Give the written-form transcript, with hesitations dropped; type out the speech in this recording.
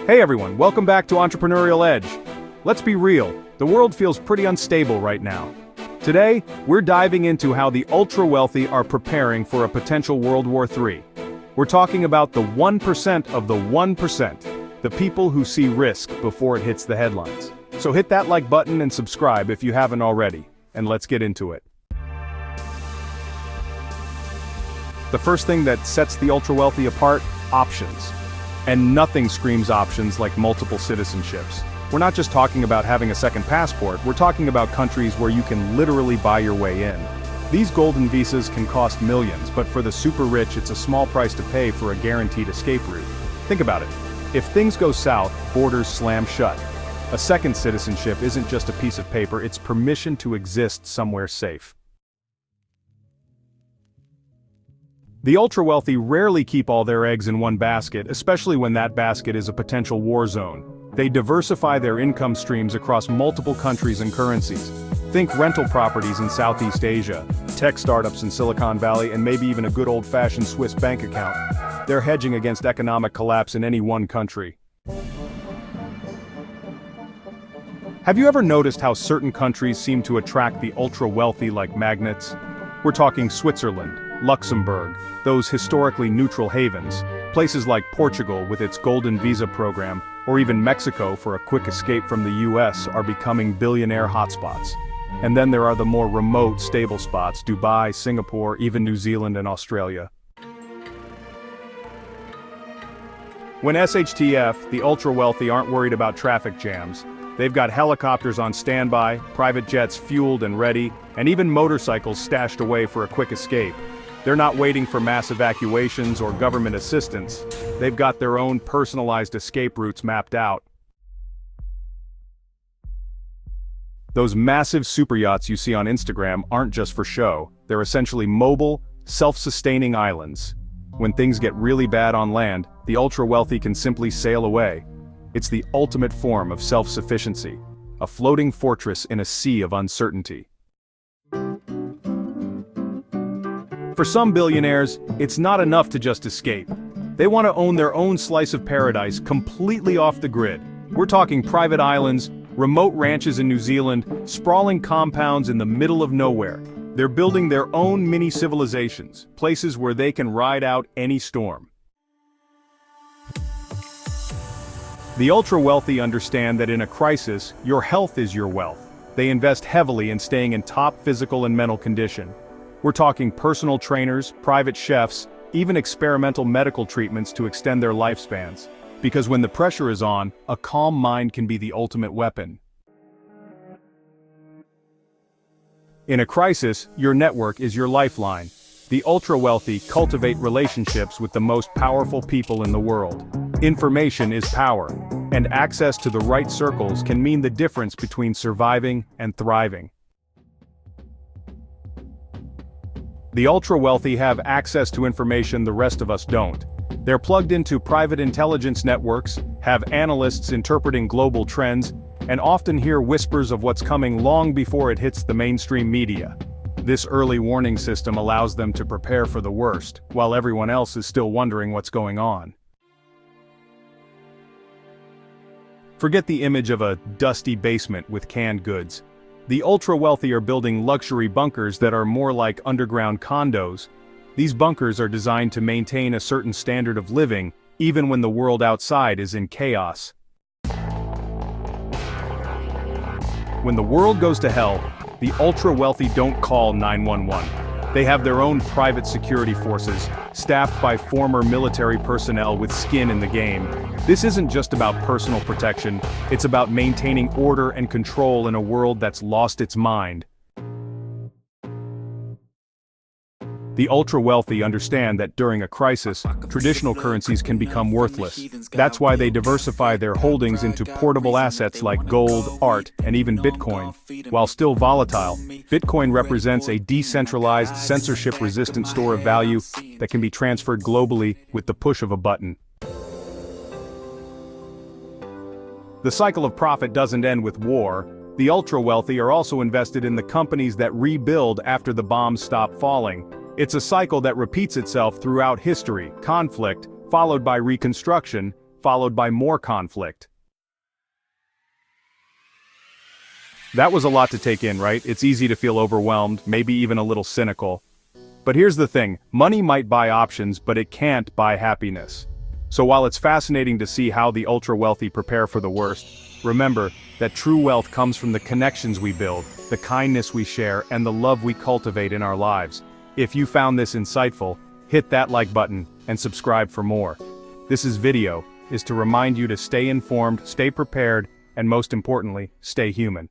Hey everyone, welcome back to Entrepreneurial Edge. Let's be real, the world feels pretty unstable right now. Today, we're diving into how the ultra-wealthy are preparing for a potential World War III. We're talking about the 1% of the 1%, the people who see risk before it hits the headlines. So hit that like button and subscribe if you haven't already, and let's get into it. The first thing that sets the ultra-wealthy apart, options. And nothing screams options like multiple citizenships. We're not just talking about having a second passport, we're talking about countries where you can literally buy your way in. These golden visas can cost millions, but for the super rich it's a small price to pay for a guaranteed escape route. Think about it. If things go south, borders slam shut. A second citizenship isn't just a piece of paper, it's permission to exist somewhere safe. The ultra-wealthy rarely keep all their eggs in one basket, especially when that basket is a potential war zone. They diversify their income streams across multiple countries and currencies. Think rental properties in Southeast Asia, tech startups in Silicon Valley, and maybe even a good old-fashioned Swiss bank account. They're hedging against economic collapse in any one country. Have you ever noticed how certain countries seem to attract the ultra-wealthy like magnets? We're talking Switzerland, Luxembourg, those historically neutral havens, places like Portugal with its golden visa program, or even Mexico for a quick escape from the US are becoming billionaire hotspots. And then there are the more remote, stable spots, Dubai, Singapore, even New Zealand and Australia. When SHTF, the ultra-wealthy aren't worried about traffic jams. They've got helicopters on standby, private jets fueled and ready, and even motorcycles stashed away for a quick escape. They're not waiting for mass evacuations or government assistance. They've got their own personalized escape routes mapped out. Those massive superyachts you see on Instagram aren't just for show. They're essentially mobile, self-sustaining islands. When things get really bad on land, the ultra-wealthy can simply sail away. It's the ultimate form of self-sufficiency, a floating fortress in a sea of uncertainty. For some billionaires, it's not enough to just escape. They want to own their own slice of paradise completely off the grid. We're talking private islands, remote ranches in New Zealand, sprawling compounds in the middle of nowhere. They're building their own mini civilizations, places where they can ride out any storm. The ultra-wealthy understand that in a crisis, your health is your wealth. They invest heavily in staying in top physical and mental condition. We're talking personal trainers, private chefs, even experimental medical treatments to extend their lifespans. Because when the pressure is on, a calm mind can be the ultimate weapon. In a crisis, your network is your lifeline. The ultra-wealthy cultivate relationships with the most powerful people in the world. Information is power, and access to the right circles can mean the difference between surviving and thriving. The ultra-wealthy have access to information the rest of us don't. They're plugged into private intelligence networks, have analysts interpreting global trends, and often hear whispers of what's coming long before it hits the mainstream media. This early warning system allows them to prepare for the worst, while everyone else is still wondering what's going on. Forget the image of a dusty basement with canned goods. The ultra-wealthy are building luxury bunkers that are more like underground condos. These bunkers are designed to maintain a certain standard of living, even when the world outside is in chaos. When the world goes to hell, the ultra-wealthy don't call 911. They have their own private security forces, staffed by former military personnel with skin in the game. This isn't just about personal protection, it's about maintaining order and control in a world that's lost its mind. The ultra-wealthy understand that during a crisis, traditional currencies can become worthless. That's why they diversify their holdings into portable assets like gold, art, and even Bitcoin. While still volatile, Bitcoin represents a decentralized, censorship-resistant store of value that can be transferred globally with the push of a button. The cycle of profit doesn't end with war. The ultra-wealthy are also invested in the companies that rebuild after the bombs stop falling. It's a cycle that repeats itself throughout history: conflict, followed by reconstruction, followed by more conflict. That was a lot to take in, right? It's easy to feel overwhelmed, maybe even a little cynical. But here's the thing, money might buy options, but it can't buy happiness. So while it's fascinating to see how the ultra-wealthy prepare for the worst, remember that true wealth comes from the connections we build, the kindness we share, and the love we cultivate in our lives. If you found this insightful, hit that like button and subscribe for more. This video is to remind you to stay informed, stay prepared, and most importantly, stay human.